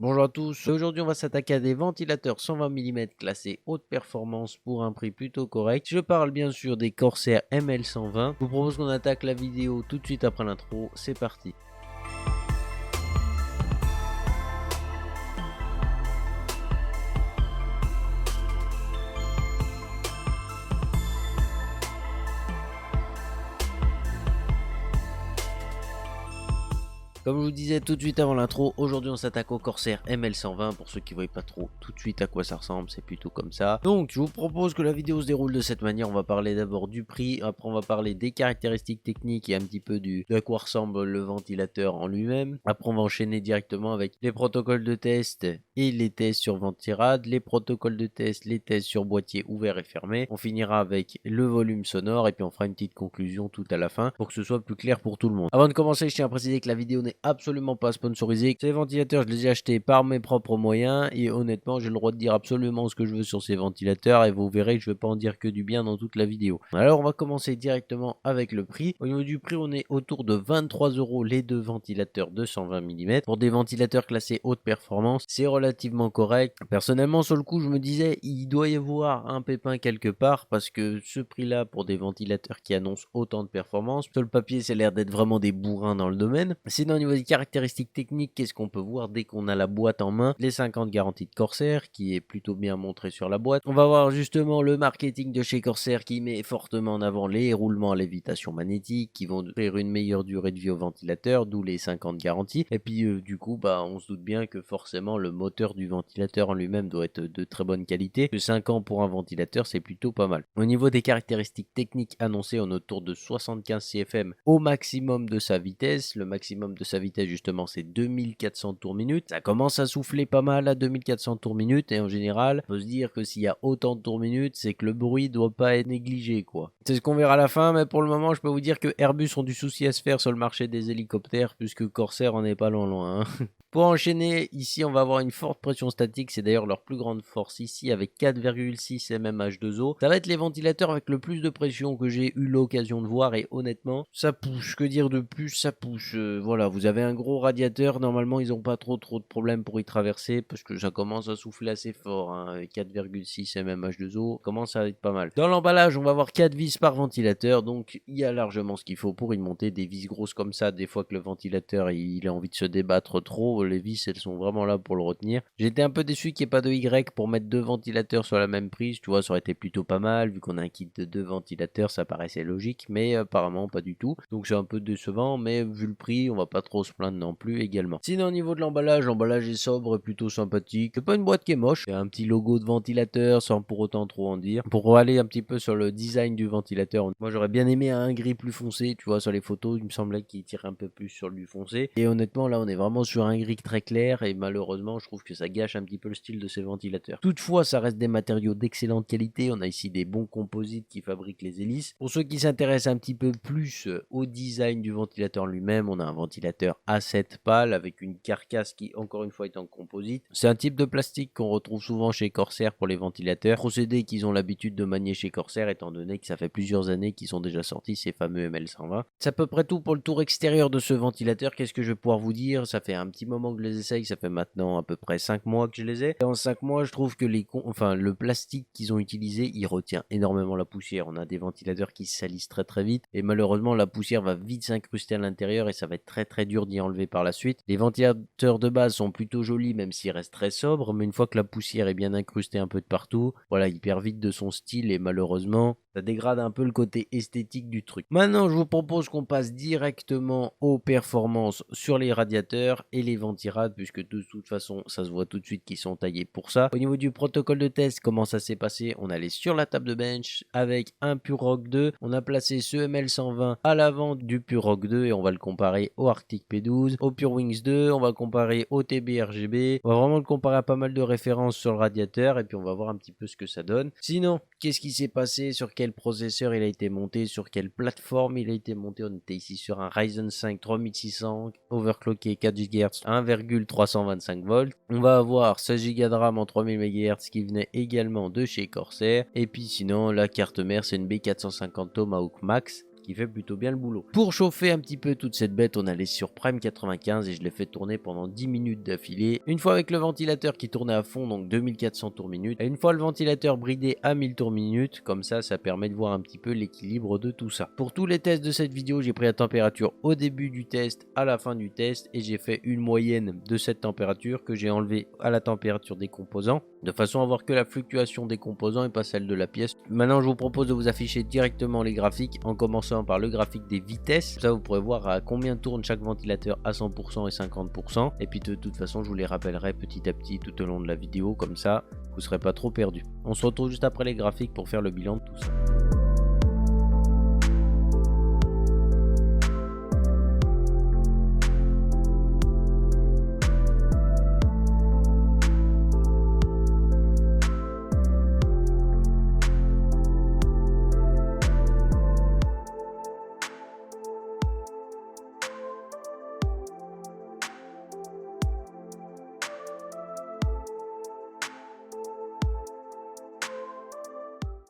Bonjour à tous, aujourd'hui on va s'attaquer à des ventilateurs 120 mm classés haute performance pour un prix plutôt correct. Je parle bien sûr des Corsair ML120. Je vous propose qu'on attaque la vidéo tout de suite après l'intro, c'est parti. Comme je vous disais tout de suite avant l'intro, aujourd'hui on s'attaque au Corsair ML120. Pour ceux qui ne voient pas trop tout de suite à quoi ça ressemble, c'est plutôt comme ça. Donc je vous propose que la vidéo se déroule de cette manière. On va parler d'abord du prix, après on va parler des caractéristiques techniques et un petit peu de à quoi ressemble le ventilateur en lui-même. Après on va enchaîner directement avec les protocoles de test et les tests sur Ventirad, les protocoles de test, les tests sur boîtier ouvert et fermé. On finira avec le volume sonore et puis on fera une petite conclusion tout à la fin pour que ce soit plus clair pour tout le monde. Avant de commencer, je tiens à préciser que la vidéo n'est absolument pas sponsorisé. Ces ventilateurs, je les ai achetés par mes propres moyens et honnêtement, j'ai le droit de dire absolument ce que je veux sur ces ventilateurs et vous verrez que je ne vais pas en dire que du bien dans toute la vidéo. Alors, on va commencer directement avec le prix. Au niveau du prix, on est autour de 23 € les deux ventilateurs de 120 mm. Pour des ventilateurs classés haute performance, c'est relativement correct. Personnellement, sur le coup, je me disais, il doit y avoir un pépin quelque part parce que ce prix-là, pour des ventilateurs qui annoncent autant de performance, sur le papier, ça a l'air d'être vraiment des bourrins dans le domaine. Sinon, au niveau des caractéristiques techniques, qu'est-ce qu'on peut voir dès qu'on a la boîte en main? Les 50 garanties de Corsair, qui est plutôt bien montré sur la boîte. On va voir justement le marketing de chez Corsair qui met fortement en avant les roulements à lévitation magnétique, qui vont offrir une meilleure durée de vie au ventilateur, d'où les 50 garanties. Et puis du coup, on se doute bien que forcément le moteur du ventilateur en lui-même doit être de très bonne qualité. Que 5 ans pour un ventilateur, c'est plutôt pas mal. Au niveau des caractéristiques techniques annoncées, on est autour de 75 CFM au maximum de sa vitesse. Le maximum de sa vitesse justement c'est 2400 tours minute. Ça commence à souffler pas mal à 2400 tours minute et en général on peut se dire que s'il y a autant de tours minute c'est que le bruit doit pas être négligé quoi. C'est ce qu'on verra à la fin, mais pour le moment je peux vous dire que Airbus ont du souci à se faire sur le marché des hélicoptères puisque Corsair en est pas loin. Pour enchaîner, ici on va avoir une forte pression statique, c'est d'ailleurs leur plus grande force ici avec 4,6 mmH2O. Ça va être les ventilateurs avec le plus de pression que j'ai eu l'occasion de voir et honnêtement ça pousse, que dire de plus, ça pousse. Voilà, vous avez un gros radiateur, normalement ils n'ont pas trop de problèmes pour y traverser parce que ça commence à souffler assez fort, avec 4,6 mmH2O, commence à être pas mal. Dans l'emballage on va avoir 4 vis par ventilateur, donc il y a largement ce qu'il faut pour y monter. Des vis grosses comme ça, des fois que le ventilateur il a envie de se débattre trop, les vis elles sont vraiment là pour le retenir. J'étais un peu déçu qu'il n'y ait pas de Y pour mettre deux ventilateurs sur la même prise, tu vois, ça aurait été plutôt pas mal, vu qu'on a un kit de deux ventilateurs, ça paraissait logique, mais apparemment pas du tout. Donc c'est un peu décevant, mais vu le prix, on va pas trop se plaindre non plus également. Sinon au niveau de l'emballage est sobre et plutôt sympathique. C'est pas une boîte qui est moche, il y a un petit logo de ventilateur sans pour autant trop en dire. Pour aller un petit peu sur le design du ventilateur, moi j'aurais bien aimé un gris plus foncé, tu vois, sur les photos, il me semblait qu'il tirait un peu plus sur du foncé. Et honnêtement là on est vraiment sur un gris très clair et malheureusement je trouve que ça gâche un petit peu le style de ces ventilateurs. Toutefois ça reste des matériaux d'excellente qualité, on a ici des bons composites qui fabriquent les hélices. Pour ceux qui s'intéressent un petit peu plus au design du ventilateur lui-même, on a un ventilateur à 7 pales avec une carcasse qui encore une fois est en composite. C'est un type de plastique qu'on retrouve souvent chez Corsair pour les ventilateurs, procédé qu'ils ont l'habitude de manier chez Corsair étant donné que ça fait plusieurs années qu'ils sont déjà sortis ces fameux ML120. C'est à peu près tout pour le tour extérieur de ce ventilateur. Qu'est-ce que je vais pouvoir vous dire? Ça fait un petit moment que je les essaye, ça fait maintenant à peu près 5 mois que je les ai. Et en 5 mois, je trouve que le plastique qu'ils ont utilisé, il retient énormément la poussière. On a des ventilateurs qui se salissent très vite et malheureusement la poussière va vite s'incruster à l'intérieur et ça va être très dur d'y enlever par la suite. Les ventilateurs de base sont plutôt jolis même s'ils restent très sobres, mais une fois que la poussière est bien incrustée un peu de partout, voilà, il perd vite de son style et malheureusement ça dégrade un peu le côté esthétique du truc. Maintenant, je vous propose qu'on passe directement aux performances sur les radiateurs et les ventirades, puisque de toute façon, ça se voit tout de suite qu'ils sont taillés pour ça. Au niveau du protocole de test, comment ça s'est passé? On allait sur la table de bench avec un Purock 2. On a placé ce ML120 à l'avant du Purock 2 et on va le comparer au Arctic P12, au Purewings 2. On va comparer au TB-RGB. On va vraiment le comparer à pas mal de références sur le radiateur et puis on va voir un petit peu ce que ça donne. Sinon, qu'est-ce qui s'est passé? Sur quel processeur il a été monté? Sur quelle plateforme il a été monté? On était ici sur un Ryzen 5 3600 overclocké 4 GHz 1,325 volts. On va avoir 16 Go de RAM en 3000 MHz qui venait également de chez Corsair. Et puis sinon la carte mère c'est une B450 Tomahawk Max qui fait plutôt bien le boulot. Pour chauffer un petit peu toute cette bête, on allait sur Prime 95 et je l'ai fait tourner pendant 10 minutes d'affilée. Une fois avec le ventilateur qui tournait à fond, donc 2400 tours minute, et une fois le ventilateur bridé à 1000 tours minute, comme ça permet de voir un petit peu l'équilibre de tout ça. Pour tous les tests de cette vidéo, j'ai pris la température au début du test, à la fin du test, et j'ai fait une moyenne de cette température que j'ai enlevée à la température des composants, de façon à voir que la fluctuation des composants et pas celle de la pièce. Maintenant, je vous propose de vous afficher directement les graphiques, en commençant par le graphique des vitesses. Ça, vous pourrez voir à combien tourne chaque ventilateur à 100% et 50%. Et puis de toute façon, je vous les rappellerai petit à petit tout au long de la vidéo, comme ça, vous ne serez pas trop perdu. On se retrouve juste après les graphiques pour faire le bilan de tout ça.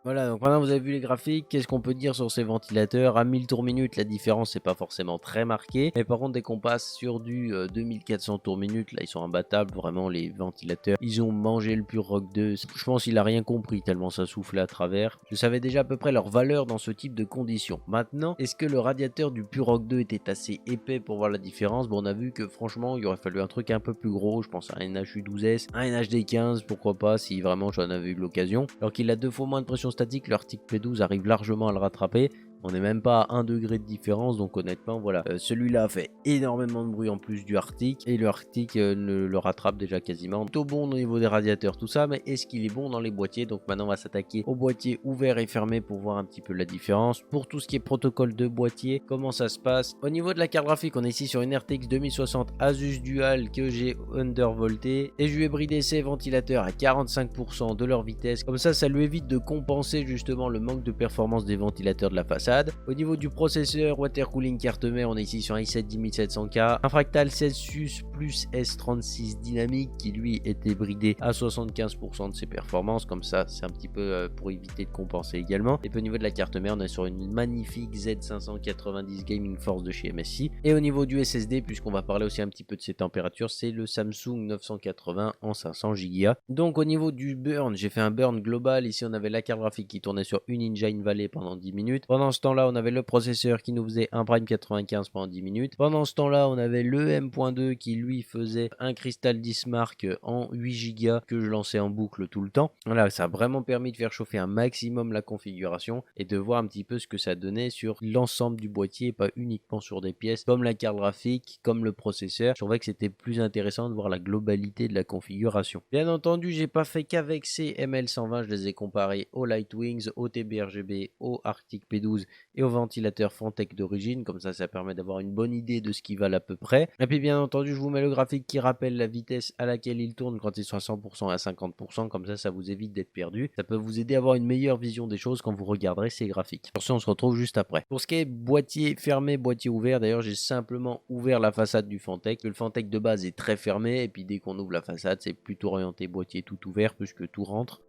Voilà, donc maintenant vous avez vu les graphiques, qu'est-ce qu'on peut dire sur ces ventilateurs? À 1000 tours minute, la différence n'est pas forcément très marquée, mais par contre dès qu'on passe sur du 2400 tours minute, là ils sont imbattables, vraiment les ventilateurs, ils ont mangé le Pure Rock 2, je pense qu'il a rien compris tellement ça soufflait à travers. Je savais déjà à peu près leur valeur dans ce type de conditions. Maintenant, est-ce que le radiateur du Pure Rock 2 était assez épais pour voir la différence? Bon, on a vu que franchement il aurait fallu un truc un peu plus gros, je pense à un NHU12S, un NHD15, pourquoi pas si vraiment j'en avais eu l'occasion, alors qu'il a 2 fois moins de pression statique, le Arctic P12 arrive largement à le rattraper. On n'est même pas à 1 degré de différence, donc honnêtement voilà, celui-là a fait énormément de bruit en plus du Arctic, et le Arctic le rattrape déjà quasiment. Plutôt bon au niveau des radiateurs, tout ça, mais est-ce qu'il est bon dans les boîtiers? Donc maintenant on va s'attaquer aux boîtiers ouverts et fermés pour voir un petit peu la différence. Pour tout ce qui est protocole de boîtier, comment ça se passe? Au niveau de la carte graphique, on est ici sur une RTX 2060 Asus Dual que j'ai undervolté, et je lui ai bridé ses ventilateurs à 45% de leur vitesse, comme ça lui évite de compenser justement le manque de performance des ventilateurs de la façade. Au niveau du processeur water cooling carte mère, on est ici sur un i7 10700K, un Fractal Celsius plus S36 dynamique qui lui était bridé à 75% de ses performances, comme ça c'est un petit peu pour éviter de compenser également. Et puis au niveau de la carte mère, on est sur une magnifique Z590 Gaming Force de chez MSI. Et au niveau du SSD, puisqu'on va parler aussi un petit peu de ses températures, c'est le Samsung 980 en 500 Go. Donc au niveau du burn, j'ai fait un burn global. Ici on avait la carte graphique qui tournait sur une Ninja Invalé pendant 10 minutes. Pendant ce temps-là, on avait le processeur qui nous faisait un Prime 95 pendant 10 minutes. Pendant ce temps-là, on avait le M.2 qui lui faisait un Crystal 10 Mark en 8 Go que je lançais en boucle tout le temps. Voilà, ça a vraiment permis de faire chauffer un maximum la configuration et de voir un petit peu ce que ça donnait sur l'ensemble du boîtier, pas uniquement sur des pièces comme la carte graphique, comme le processeur. Je trouvais que c'était plus intéressant de voir la globalité de la configuration. Bien entendu, j'ai pas fait qu'avec ces ML120, je les ai comparés au Lightwings, au TBRGB, au Arctic P12 et au ventilateur Fantech d'origine, comme ça permet d'avoir une bonne idée de ce qu'ils valent à peu près. Et puis bien entendu, je vous mets le graphique qui rappelle la vitesse à laquelle ils tournent quand ils sont à 100% et à 50%, comme ça vous évite d'être perdu. Ça peut vous aider à avoir une meilleure vision des choses quand vous regarderez ces graphiques. Pour ça, on se retrouve juste après. Pour ce qui est boîtier fermé, boîtier ouvert, d'ailleurs j'ai simplement ouvert la façade du Fantech. Le Fantech de base est très fermé, et puis dès qu'on ouvre la façade, c'est plutôt orienté boîtier tout ouvert puisque tout rentre.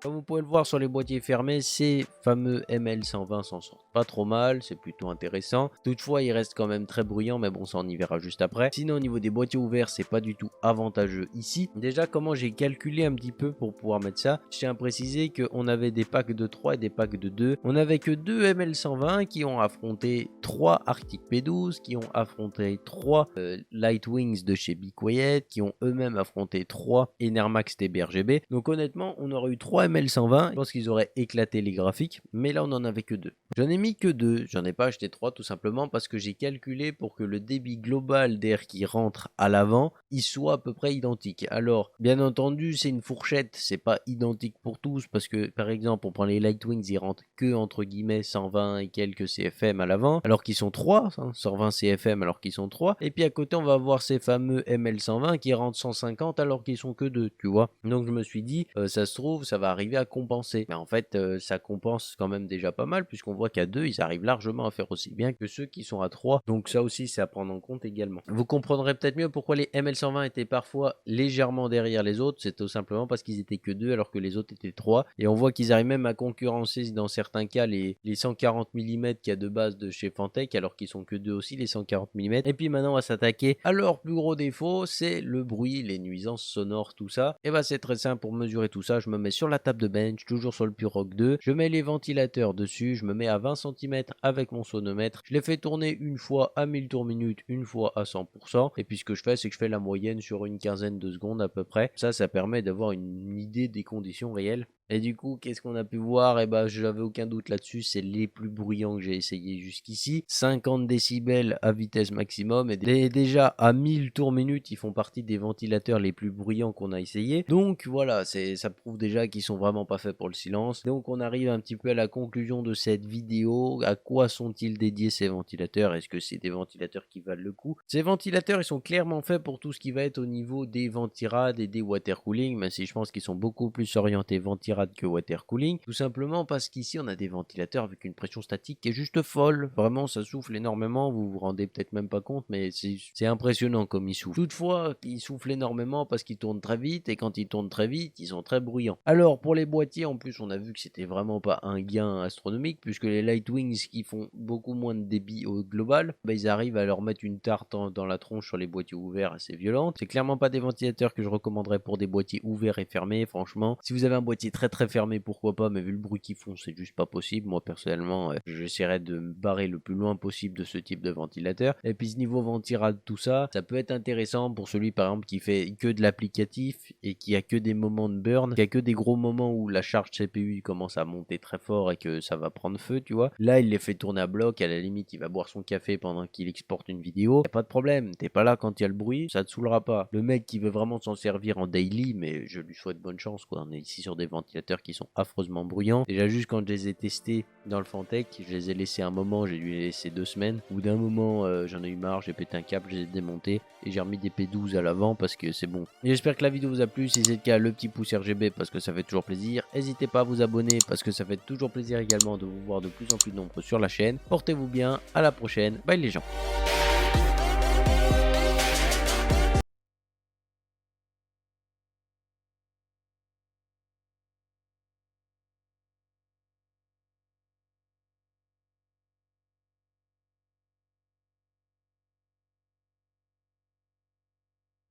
Comme vous pouvez le voir sur les boîtiers fermés, ces fameux ML120 s'en sortent pas trop mal, c'est plutôt intéressant. Toutefois, ils restent quand même très bruyants, mais bon, ça on y verra juste après. Sinon, au niveau des boîtiers ouverts, c'est pas du tout avantageux ici. Déjà, comment j'ai calculé un petit peu pour pouvoir mettre ça, je tiens à préciser qu'on avait des packs de 3 et des packs de 2. On avait que 2 ML120 qui ont affronté 3 Arctic P12, qui ont affronté 3 Lightwings de chez Be Quiet, qui ont eux-mêmes affronté 3 Enermax TBRGB. Donc honnêtement, on aurait eu 3 ML120, je pense qu'ils auraient éclaté les graphiques, mais là on en avait que 2. J'en ai mis que 2, j'en ai pas acheté 3 tout simplement parce que j'ai calculé pour que le débit global d'air qui rentre à l'avant, il soit à peu près identique. Alors, bien entendu, c'est une fourchette, c'est pas identique pour tous parce que par exemple, on prend les Lightwings, ils rentrent que entre guillemets 120 et quelques CFM à l'avant, alors qu'ils sont 3, 120 CFM alors qu'ils sont 3, et puis à côté on va avoir ces fameux ML120 qui rentrent 150 alors qu'ils sont que 2, tu vois. Donc je me suis dit, ça se trouve, ça va arriver à compenser. Mais en fait, ça compense quand même déjà pas mal, puisqu'on voit qu'à 2, ils arrivent largement à faire aussi bien que ceux qui sont à 3. Donc ça aussi, c'est à prendre en compte également. Vous comprendrez peut-être mieux pourquoi les ML120 étaient parfois légèrement derrière les autres. C'est tout simplement parce qu'ils étaient que 2 alors que les autres étaient 3. Et on voit qu'ils arrivent même à concurrencer dans certains cas les 140 mm qu'il y a de base de chez Fantech, alors qu'ils sont que 2 aussi, les 140 mm. Et puis maintenant, on va s'attaquer à leur plus gros défaut, c'est le bruit, les nuisances sonores, tout ça. Et bah c'est très simple pour mesurer tout ça. Je me mets sur la table de bench, toujours sur le Purock 2. Je mets les ventilateurs dessus, je me mets à 20 cm avec mon sonomètre. Je les fais tourner une fois à 1000 tours minute, une fois à 100%. Et puis ce que je fais, c'est que je fais la moyenne sur une quinzaine de secondes à peu près. Ça permet d'avoir une idée des conditions réelles. Et du coup, qu'est-ce qu'on a pu voir? Et bah, j'avais aucun doute là-dessus, c'est les plus bruyants que j'ai essayé jusqu'ici. 50 décibels à vitesse maximum et déjà à 1000 tours minute, ils font partie des ventilateurs les plus bruyants qu'on a essayé. Donc voilà, ça prouve déjà qu'ils sont vraiment pas faits pour le silence. Donc on arrive un petit peu à la conclusion de cette vidéo. À quoi sont-ils dédiés ces ventilateurs? Est-ce que c'est des ventilateurs qui valent le coup? Ces ventilateurs, ils sont clairement faits pour tout ce qui va être au niveau des ventirades et des water cooling, même si je pense qu'ils sont beaucoup plus orientés ventirades que water cooling, tout simplement parce qu'ici on a des ventilateurs avec une pression statique qui est juste folle. Vraiment, ça souffle énormément, vous vous rendez peut-être même pas compte, mais c'est impressionnant comme ils soufflent. Toutefois, ils soufflent énormément parce qu'ils tournent très vite, et quand ils tournent très vite, ils sont très bruyants. Alors pour les boîtiers, en plus, on a vu que c'était vraiment pas un gain astronomique, puisque les Lightwings qui font beaucoup moins de débit au global, bah, ils arrivent à leur mettre une tarte dans la tronche sur les boîtiers ouverts assez violente. C'est clairement pas des ventilateurs que je recommanderais pour des boîtiers ouverts et fermés, franchement. Si vous avez un boîtier très fermé, pourquoi pas, mais vu le bruit qu'ils font, c'est juste pas possible. Moi personnellement, j'essaierai de me barrer le plus loin possible de ce type de ventilateur. Et puis ce niveau ventirade, tout ça, ça peut être intéressant pour celui par exemple qui fait que de l'applicatif et qui a que des moments de burn, qui a que des gros moments où la charge CPU commence à monter très fort et que ça va prendre feu, tu vois. Là, il les fait tourner à bloc, à la limite, il va boire son café pendant qu'il exporte une vidéo. Y a pas de problème, t'es pas là quand il y a le bruit, ça te saoulera pas. Le mec qui veut vraiment s'en servir en daily, mais je lui souhaite bonne chance, quoi. On est ici sur des ventilateurs qui sont affreusement bruyants. Déjà juste quand je les ai testés dans le Fantech, je les ai laissés un moment, j'ai dû les laisser 2 semaines. Au bout d'un moment, j'en ai eu marre, j'ai pété un câble, je les ai démontés et j'ai remis des P12 à l'avant parce que c'est bon. Et j'espère que la vidéo vous a plu. Si c'est le cas, le petit pouce RGB parce que ça fait toujours plaisir. N'hésitez pas à vous abonner parce que ça fait toujours plaisir également de vous voir de plus en plus nombreux sur la chaîne. Portez-vous bien, à la prochaine, bye les gens.